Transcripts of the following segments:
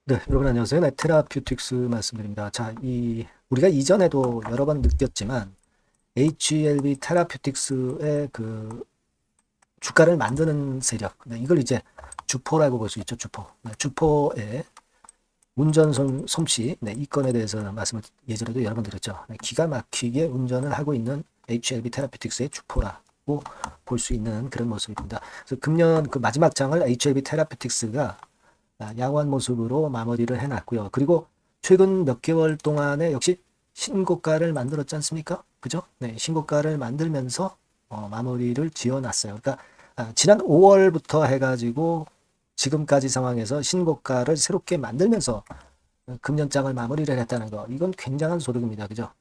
네, 여러분 안녕하세요. 네, 테라퓨틱스 말씀드립니다. 자, 우리가 이전에도 여러 번 느꼈지만 HLB 테라퓨틱스의 그 주가를 만드는 세력, 네, 이걸 이제 주포라고 볼 수 있죠. 주포. 네, 주포의 운전 솜씨, 네, 이 건에 대해서 말씀을 예전에도 여러 번 드렸죠. 네, 기가 막히게 운전을 하고 있는 HLB 테라퓨틱스의 주포라고 볼 수 있는 그런 모습입니다. 그래서 금년 그 마지막 장을 HLB 테라퓨틱스가 양호한 모습으로 마무리를 해놨고요. 그리고 최근 몇 개월 동안에 역시 신고가를 만들었지 않습니까? 그죠? 네, 신고가를 만들면서 마무리를 지어놨어요. 그러니까 지난 5월부터 해가지고 지금까지 상황에서 신고가를 새롭게 만들면서 금년장을 마무리를 했다는 거, 이건 굉장한 소득입니다. 그죠?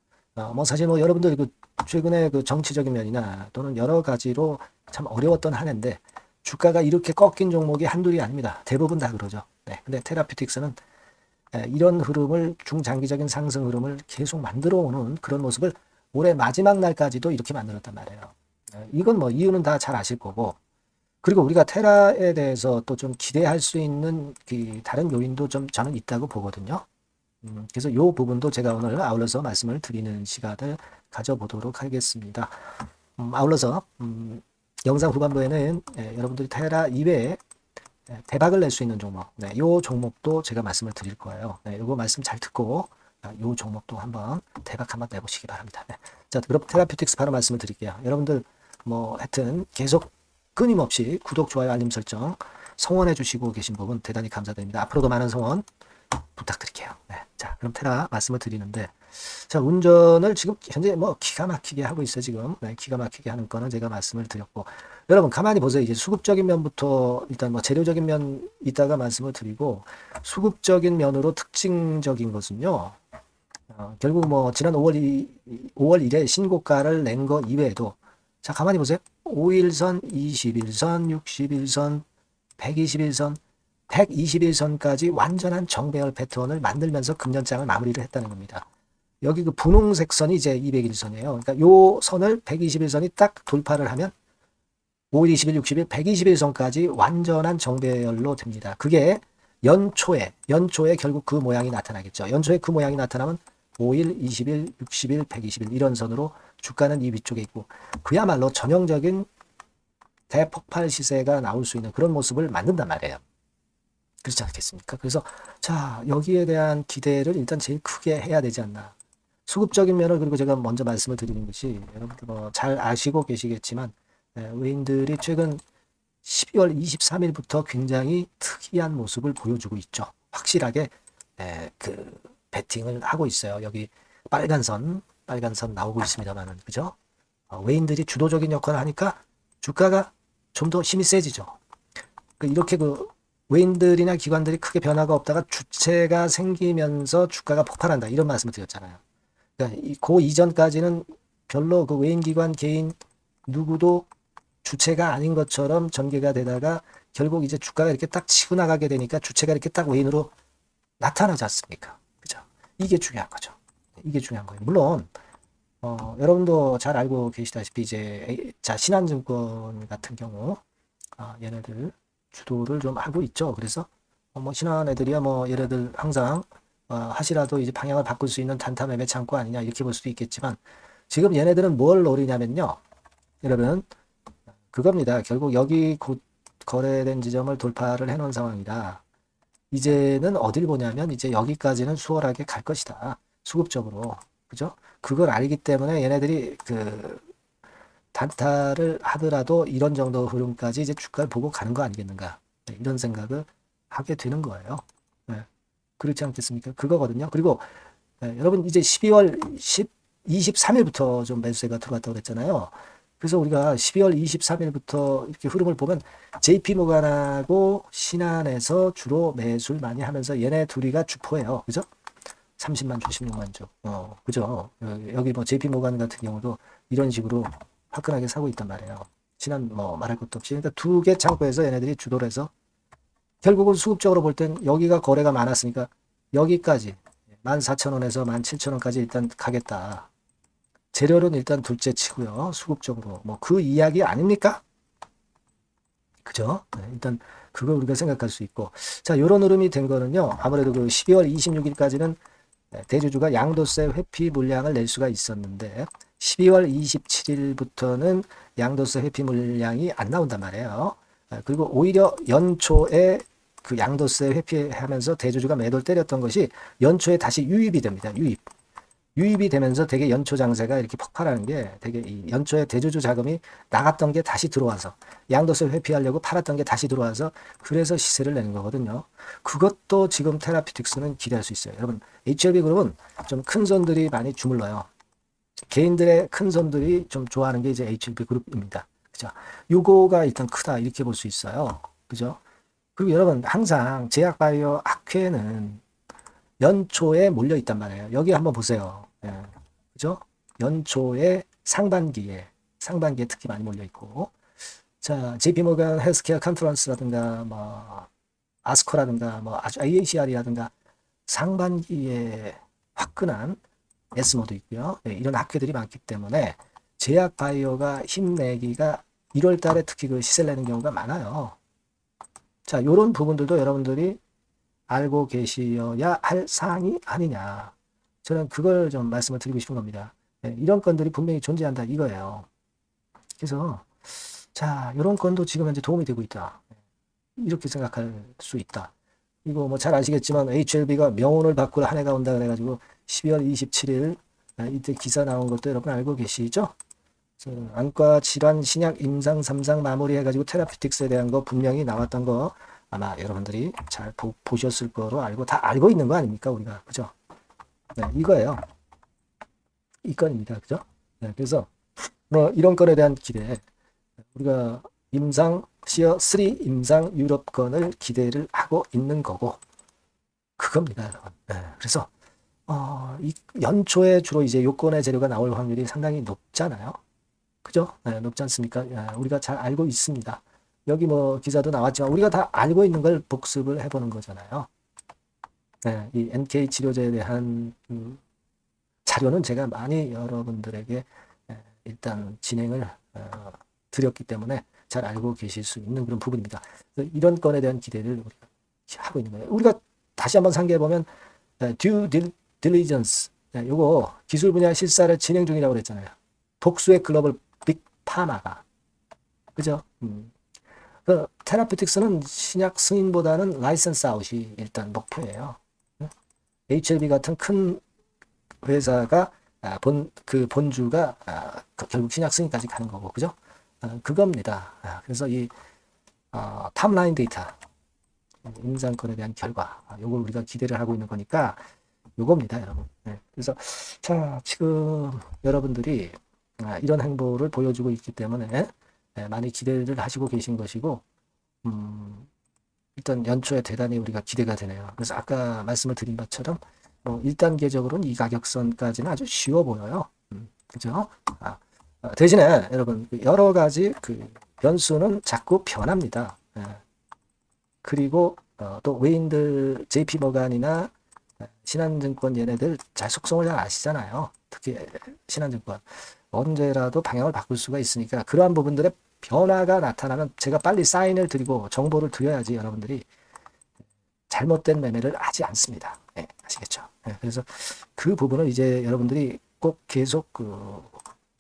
뭐 사실 뭐 여러분들 그 최근에 그 정치적인 면이나 또는 여러 가지로 참 어려웠던 한 해인데 주가가 이렇게 꺾인 종목이 한둘이 아닙니다. 대부분 다 그러죠. 네. 근데 테라피틱스는 이런 흐름을 중장기적인 상승 흐름을 계속 만들어 오는 그런 모습을 올해 마지막 날까지도 이렇게 만들었단 말이에요. 이건 뭐 이유는 다 잘 아실 거고, 그리고 우리가 테라에 대해서 또 좀 기대할 수 있는 그 다른 요인도 좀 저는 있다고 보거든요. 그래서 이 부분도 제가 오늘 아울러서 말씀을 드리는 시간을 가져보도록 하겠습니다. 아울러서 영상 후반부에는 여러분들이 테라 이외에 대박을 낼 수 있는 종목, 네, 요 종목도 제가 말씀을 드릴 거예요. 네, 요거 말씀 잘 듣고 요 종목도 한번 대박 한번 내보시기 바랍니다. 네. 자, 그럼 테라퓨틱스 바로 말씀을 드릴게요. 여러분들 뭐 하여튼 계속 끊임없이 구독, 좋아요, 알림 설정 성원해 주시고 계신 부분 대단히 감사드립니다. 앞으로도 많은 성원 부탁드릴게요. 네. 자, 그럼 테라 말씀을 드리는데, 자, 운전을 지금 현재 뭐 기가 막히게 하고 있어요, 지금. 네, 기가 막히게 하는 거는 제가 말씀을 드렸고. 여러분, 가만히 보세요. 이제 수급적인 면부터 일단 뭐 재료적인 면 이따가 말씀을 드리고, 수급적인 면으로 특징적인 것은요, 결국 뭐 지난 5월 1에 신고가를 낸 거 이외에도, 자, 가만히 보세요. 5일선, 21선, 61선, 121선, 121선까지 완전한 정배열 패턴을 만들면서 금년장을 마무리를 했다는 겁니다. 여기 그 분홍색 선이 이제 201선이에요. 그러니까 요 선을 121선이 딱 돌파를 하면 5일, 20일, 60일, 121선까지 완전한 정배열로 됩니다. 그게 연초에 결국 그 모양이 나타나겠죠. 연초에 그 모양이 나타나면 5일, 20일, 60일, 120일 이런 선으로 주가는 이 위쪽에 있고 그야말로 전형적인 대폭발 시세가 나올 수 있는 그런 모습을 만든단 말이에요. 그렇지 않겠습니까? 그래서 자, 여기에 대한 기대를 일단 제일 크게 해야 되지 않나. 수급적인 면을 그리고 제가 먼저 말씀을 드리는 것이 여러분들 뭐잘 아시고 계시겠지만 외인들이 최근 12월 23일부터 굉장히 특이한 모습을 보여주고 있죠. 확실하게 그 베팅을 하고 있어요. 여기 빨간 선 나오고 있습니다만은 그죠? 외인들이 주도적인 역할을 하니까 주가가 좀 더 힘이 세지죠. 이렇게 그 외인들이나 기관들이 크게 변화가 없다가 주체가 생기면서 주가가 폭발한다 이런 말씀을 드렸잖아요. 그러니까 그 이전까지는 별로 그 외인 기관 개인 누구도 주체가 아닌 것처럼 전개가 되다가 결국 이제 주가가 이렇게 딱 치고 나가게 되니까 주체가 이렇게 딱 외인으로 나타나지 않습니까? 그죠? 이게 중요한 거죠. 이게 중요한 거예요. 물론 여러분도 잘 알고 계시다시피 이제 자 신한증권 같은 경우 얘네들 주도를 좀 하고 있죠. 그래서 뭐 신한 애들이야 뭐 얘네들 항상 하시라도 이제 방향을 바꿀 수 있는 단타 매매 창고 아니냐 이렇게 볼 수도 있겠지만 지금 얘네들은 뭘 노리냐면요. 여러분 그겁니다. 결국 여기 곧 거래된 지점을 돌파를 해놓은 상황이다. 이제는 어딜 보냐면 이제 여기까지는 수월하게 갈 것이다. 수급적으로. 그죠? 그걸 알기 때문에 얘네들이 그 단타를 하더라도 이런 정도 흐름까지 이제 주가를 보고 가는 거 아니겠는가. 네, 이런 생각을 하게 되는 거예요. 네, 그렇지 않겠습니까? 그거거든요. 그리고 여러분 이제 12월 23일부터 좀 매수세가 들어왔다고 그랬잖아요. 그래서 우리가 12월 23일부터 이렇게 흐름을 보면 JP모간하고 신한에서 주로 매수를 많이 하면서 얘네 둘이가 주포예요. 그죠? 30만 주, 16만 주. 그죠? 여기 뭐 JP모간 같은 경우도 이런 식으로 화끈하게 사고 있단 말이에요. 신한 뭐 말할 것도 없이. 그러니까 두 개 창고에서 얘네들이 주도를 해서 결국은 수급적으로 볼 땐 여기가 거래가 많았으니까 여기까지 14,000원에서 17,000원까지 일단 가겠다. 재료는 일단 둘째 치고요. 수급적으로. 뭐 그 이야기 아닙니까? 그죠? 네, 일단 그걸 우리가 생각할 수 있고. 자, 요런 흐름이 된 거는요. 아무래도 그 12월 26일까지는 대주주가 양도세 회피 물량을 낼 수가 있었는데 12월 27일부터는 양도세 회피 물량이 안 나온단 말이에요. 그리고 오히려 연초에 그 양도세 회피하면서 대주주가 매도를 때렸던 것이 연초에 다시 유입이 됩니다. 유입이 되면서 되게 연초 장세가 이렇게 폭발하는 게 되게 이 연초에 대주주 자금이 나갔던 게 다시 들어와서 양도세 회피하려고 팔았던 게 다시 들어와서 그래서 시세를 내는 거거든요. 그것도 지금 테라피틱스는 기대할 수 있어요. 여러분 HLB 그룹은 좀 큰 손들이 많이 주물러요. 개인들의 큰 손들이 좀 좋아하는 게 이제 HLB 그룹입니다. 그죠? 요거가 일단 크다 이렇게 볼 수 있어요. 그죠? 그리고 여러분 항상 제약바이오 학회는 연초에 몰려 있단 말이에요. 여기 한번 보세요. 예. 그죠? 연초에 상반기에 특히 많이 몰려 있고. 자, JP모간 헬스케어 컨퍼런스라든가 뭐 아스코라든가 뭐 아주 AACR이라든가 상반기에 화끈한 에스모도 있고요. 예, 이런 학회들이 많기 때문에 제약바이오가 힘내기가 1월 달에 특히 그 시세를 내는 경우가 많아요. 자, 요런 부분들도 여러분들이 알고 계셔야 할 사항이 아니냐. 저는 그걸 좀 말씀을 드리고 싶은 겁니다. 네, 이런 건들이 분명히 존재한다 이거예요. 그래서 자, 이런 건도 지금 현재 도움이 되고 있다. 이렇게 생각할 수 있다. 이거 뭐 잘 아시겠지만 HLB가 명운을 바꾸러 한 해가 온다 그래가지고 12월 27일 이때 기사 나온 것도 여러분 알고 계시죠? 안과 질환 신약 임상 3상 마무리 해가지고 테라피틱스에 대한 거 분명히 나왔던 거 아마 여러분들이 잘 보셨을 거로 알고 다 알고 있는 거 아닙니까 우리가 그죠? 네, 이거예요. 이 건입니다. 그죠? 네, 그래서 뭐 이런 건에 대한 기대 우리가 임상 시어 3 임상 유럽건을 기대를 하고 있는 거고 그겁니다, 여러분. 네, 그래서 이 연초에 주로 이제 요건의 재료가 나올 확률이 상당히 높잖아요. 그죠? 네, 높지 않습니까? 우리가 잘 알고 있습니다. 여기 뭐 기사도 나왔지만 우리가 다 알고 있는 걸 복습을 해보는 거잖아요. 네, 이 NK 치료제에 대한 자료는 제가 많이 여러분들에게 일단 진행을 드렸기 때문에 잘 알고 계실 수 있는 그런 부분입니다. 이런 건에 대한 기대를 우리가 하고 있는 거예요. 우리가 다시 한번 상기해보면 due diligence 요거 기술 분야 실사를 진행 중이라고 그랬잖아요. 복수의 글로벌 빅 파마가 그죠? 그 테라피틱스는 신약 승인보다는 라이선스 아웃이 일단 목표예요. HLB 같은 큰 회사가 본주가 결국 신약 승인까지 가는 거고 그죠? 그겁니다. 그래서 이 탑라인 데이터 임상권에 대한 결과 요걸 우리가 기대를 하고 있는 거니까 요겁니다, 여러분. 네. 그래서 자 지금 여러분들이 이런 행보를 보여주고 있기 때문에 많이 기대를 하시고 계신 것이고 일단 연초에 대단히 우리가 기대가 되네요. 그래서 아까 말씀을 드린 것처럼 뭐 1단계적으로는 이 가격선까지는 아주 쉬워 보여요. 그죠? 대신에 여러분 여러 가지 그 변수는 자꾸 변합니다. 그리고 또 외인들 JP모간이나 신한증권 얘네들 잘 속성을 잘 아시잖아요. 특히 신한증권 언제라도 방향을 바꿀 수가 있으니까 그러한 부분들의 변화가 나타나면 제가 빨리 사인을 드리고 정보를 드려야지 여러분들이 잘못된 매매를 하지 않습니다. 네, 아시겠죠? 네, 그래서 그 부분을 이제 여러분들이 꼭 계속 그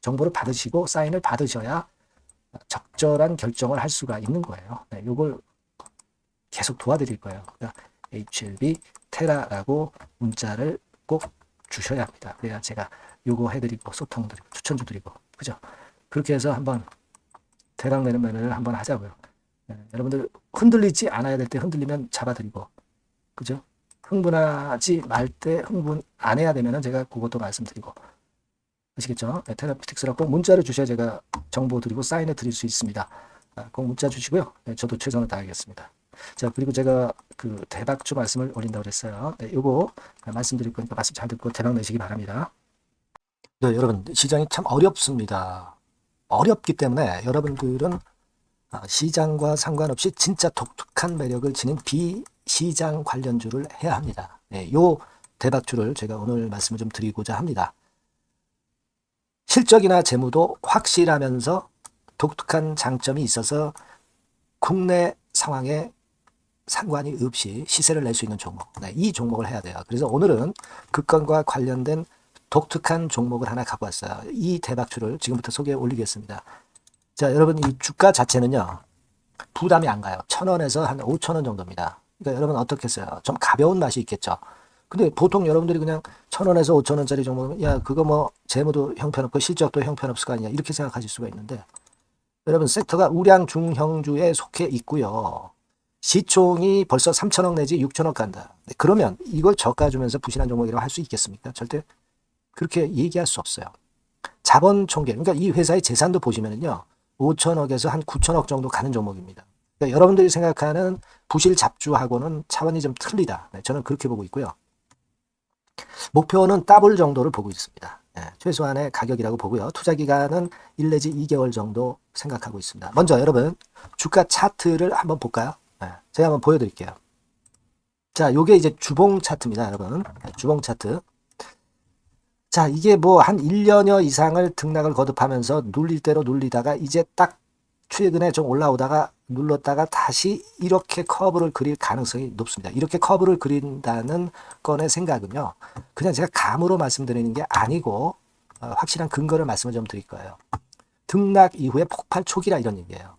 정보를 받으시고 사인을 받으셔야 적절한 결정을 할 수가 있는 거예요. 네, 이걸 계속 도와드릴 거예요. 그러니까 HLB 테라라고 문자를 꼭 주셔야 합니다. 그래야 제가 요거 해드리고 소통드리고 추천도 드리고 그죠? 그렇게 해서 한번 대박 내는 매매를 한번 하자고요. 네, 여러분들 흔들리지 않아야 될 때 흔들리면 잡아드리고 그죠? 흥분하지 말 때 흥분 안 해야 되면은 제가 그것도 말씀드리고 아시겠죠? 네, 테라피틱스라고 꼭 문자를 주셔야 제가 정보 드리고 사인해 드릴 수 있습니다. 꼭 문자 주시고요. 네, 저도 최선을 다하겠습니다. 자, 그리고 제가 그 대박주 말씀을 올린다고 그랬어요. 네, 요거 말씀드릴 거니까 말씀 잘 듣고 대박 내시기 바랍니다. 네, 여러분 시장이 참 어렵습니다. 어렵기 때문에 여러분들은 시장과 상관없이 진짜 독특한 매력을 지닌 비시장 관련주를 해야 합니다. 네, 요 대박주를 제가 오늘 말씀을 좀 드리고자 합니다. 실적이나 재무도 확실하면서 독특한 장점이 있어서 국내 상황에 상관이 없이 시세를 낼 수 있는 종목. 네, 이 종목을 해야 돼요. 그래서 오늘은 그 건과 관련된 독특한 종목을 하나 갖고 왔어요. 이 대박주를 지금부터 소개해 올리겠습니다. 자, 여러분 이 주가 자체는요. 부담이 안 가요. 1,000원에서 한 5,000원 정도입니다. 그러니까 여러분 어떻겠어요? 좀 가벼운 맛이 있겠죠. 근데 보통 여러분들이 그냥 1,000원에서 5,000원짜리 종목, 야, 그거 뭐 재무도 형편없고 실적도 형편없을 거 아니냐. 이렇게 생각하실 수가 있는데 여러분 섹터가 우량 중형주에 속해 있고요. 시총이 벌써 3,000억 내지 6,000억 간다. 그러면 이걸 저가 주면서 부실한 종목이라고 할 수 있겠습니까? 절대 그렇게 얘기할 수 없어요. 자본 총계, 그러니까 이 회사의 재산도 보시면은요. 5,000억에서 한 9,000억 정도 가는 종목입니다. 그러니까 여러분들이 생각하는 부실 잡주하고는 차원이 좀 틀리다. 네, 저는 그렇게 보고 있고요. 목표는 더블 정도를 보고 있습니다. 네, 최소한의 가격이라고 보고요. 투자 기간은 1 내지 2개월 정도 생각하고 있습니다. 먼저 여러분 주가 차트를 한번 볼까요? 네, 제가 한번 보여드릴게요. 자, 요게 이제 주봉 차트입니다, 여러분. 네, 주봉 차트. 자, 이게 뭐 한 1년여 이상을 등락을 거듭하면서 눌릴 대로 눌리다가 이제 딱 최근에 좀 올라오다가 눌렀다가 다시 이렇게 커브를 그릴 가능성이 높습니다. 이렇게 커브를 그린다는 건의 생각은요. 그냥 제가 감으로 말씀드리는 게 아니고 확실한 근거를 말씀을 좀 드릴 거예요. 등락 이후에 폭발 초기라 이런 얘기예요.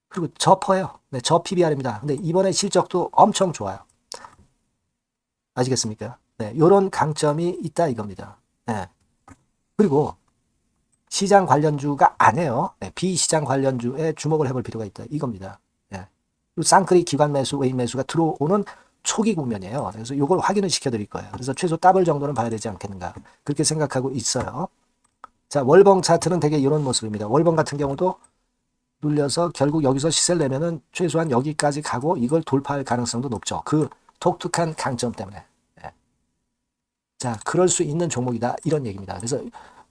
그리고 저퍼예요. 네, 저 PBR입니다. 근데 이번에 실적도 엄청 좋아요. 아시겠습니까? 네, 요런 강점이 있다 이겁니다. 네. 그리고 시장 관련주가 아니에요. 네, 비시장 관련주에 주목을 해볼 필요가 있다 이겁니다. 네. 쌍끌이 기관 매수, 외인 매수가 들어오는 초기 국면이에요. 그래서 요걸 확인을 시켜드릴 거예요. 그래서 최소 더블 정도는 봐야 되지 않겠는가 그렇게 생각하고 있어요. 자, 월봉 차트는 되게 이런 모습입니다. 월봉 같은 경우도 눌려서 결국 여기서 시세를 내면은 최소한 여기까지 가고 이걸 돌파할 가능성도 높죠. 그 독특한 강점 때문에. 자, 그럴 수 있는 종목이다. 이런 얘기입니다. 그래서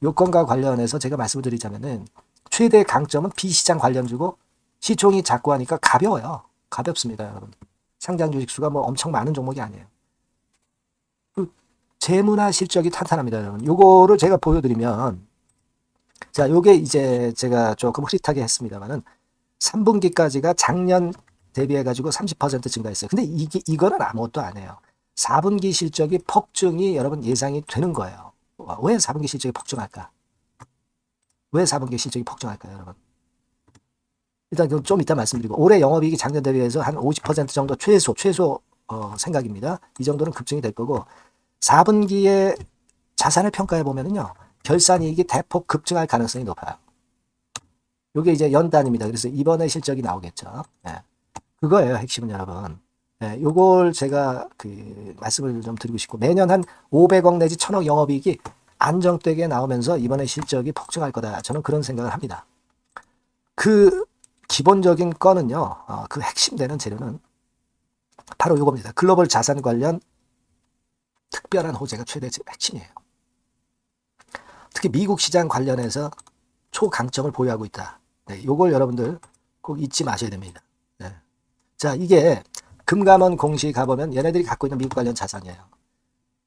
요건과 관련해서 제가 말씀을 드리자면은 최대 강점은 비시장 관련주고 시총이 작고 하니까 가벼워요. 가볍습니다, 여러분. 상장 주식 수가 뭐 엄청 많은 종목이 아니에요. 재무나 실적이 탄탄합니다, 여러분. 요거를 제가 보여드리면 자, 요게 이제 제가 조금 흐릿하게 했습니다만은 3분기까지가 작년 대비해가지고 30% 증가했어요. 근데 이거는 아무것도 안 해요. 4분기 실적이 폭증이 여러분 예상이 되는 거예요. 왜 4분기 실적이 폭증할까? 왜 4분기 실적이 폭증할까요, 여러분? 일단 좀 이따 말씀드리고 올해 영업이익이 작년 대비해서 한 50% 정도 최소 생각입니다. 이 정도는 급증이 될 거고 4분기에 자산을 평가해 보면은요. 결산이익이 대폭 급증할 가능성이 높아요. 이게 이제 연단입니다. 그래서 이번에 실적이 나오겠죠. 네. 그거예요, 핵심은 여러분. 네, 요걸 제가 말씀을 좀 드리고 싶고 매년 한 500억 내지 1000억 영업이익이 안정되게 나오면서 이번에 실적이 폭증할 거다. 저는 그런 생각을 합니다. 그 기본적인 건은요. 그 핵심되는 재료는 바로 요겁니다. 글로벌 자산 관련 특별한 호재가 최대 핵심이에요. 특히 미국 시장 관련해서 초강점을 보유하고 있다. 네, 요걸 여러분들 꼭 잊지 마셔야 됩니다. 네. 자, 이게 금감원 공시 가보면 얘네들이 갖고 있는 미국 관련 자산이에요.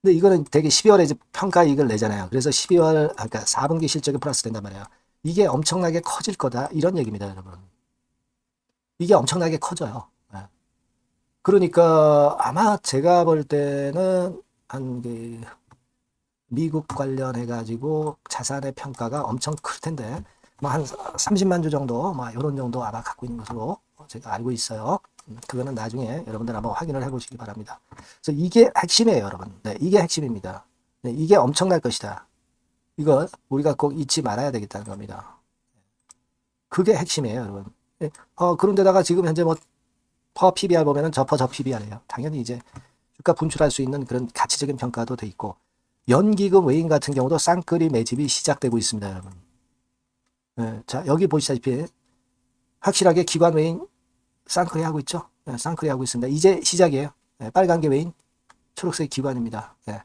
근데 이거는 되게 12월에 이제 평가이익을 내잖아요. 그래서 12월, 그러니까 4분기 실적이 플러스 된단 말이에요. 이게 엄청나게 커질 거다. 이런 얘기입니다, 여러분. 이게 엄청나게 커져요. 네. 그러니까 아마 제가 볼 때는 미국 관련해가지고 자산의 평가가 엄청 클 텐데, 뭐 한 30만 주 정도, 뭐 이런 정도 아마 갖고 있는 것으로 제가 알고 있어요. 그거는 나중에 여러분들 한번 확인을 해보시기 바랍니다. 그래서 이게 핵심이에요, 여러분. 네, 이게 핵심입니다. 네, 이게 엄청날 것이다. 이거 우리가 꼭 잊지 말아야 되겠다는 겁니다. 그게 핵심이에요, 여러분. 네, 그런데다가 지금 현재 뭐 퍼 PBR 보면은 저 PBR이에요. 당연히 이제 주가 분출할 수 있는 그런 가치적인 평가도 돼 있고 연기금 외인 같은 경우도 쌍끌이 매집이 시작되고 있습니다, 여러분. 네, 자, 여기 보시다시피 확실하게 기관 외인 쌍끌이 하고 있죠. 네, 쌍끌이 하고 있습니다. 이제 시작이에요. 네, 빨간 게 외인, 초록색 기관입니다. 네.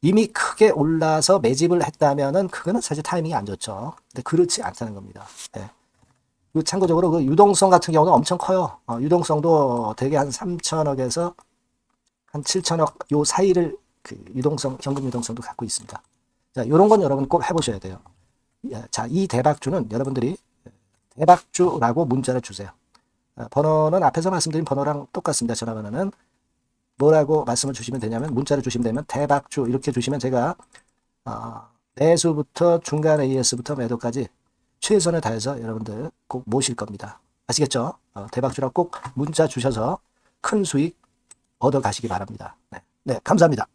이미 크게 올라서 매집을 했다면은 그거는 사실 타이밍이 안 좋죠. 근데 그렇지 않다는 겁니다. 네. 그리고 참고적으로 그 유동성 같은 경우는 엄청 커요. 유동성도 대개 한 3천억에서 한 7천억 요 사이를 현금 유동성도 갖고 있습니다. 자, 이런 건 여러분 꼭 해보셔야 돼요. 자, 이 대박주는 여러분들이 대박주라고 문자를 주세요. 번호는 앞에서 말씀드린 번호랑 똑같습니다. 전화번호는 뭐라고 말씀을 주시면 되냐면 문자를 주시면 되면 대박주 이렇게 주시면 제가 매수부터 중간 AS부터 매도까지 최선을 다해서 여러분들 꼭 모실 겁니다. 아시겠죠? 대박주랑 꼭 문자 주셔서 큰 수익 얻어 가시기 바랍니다. 네, 네 감사합니다.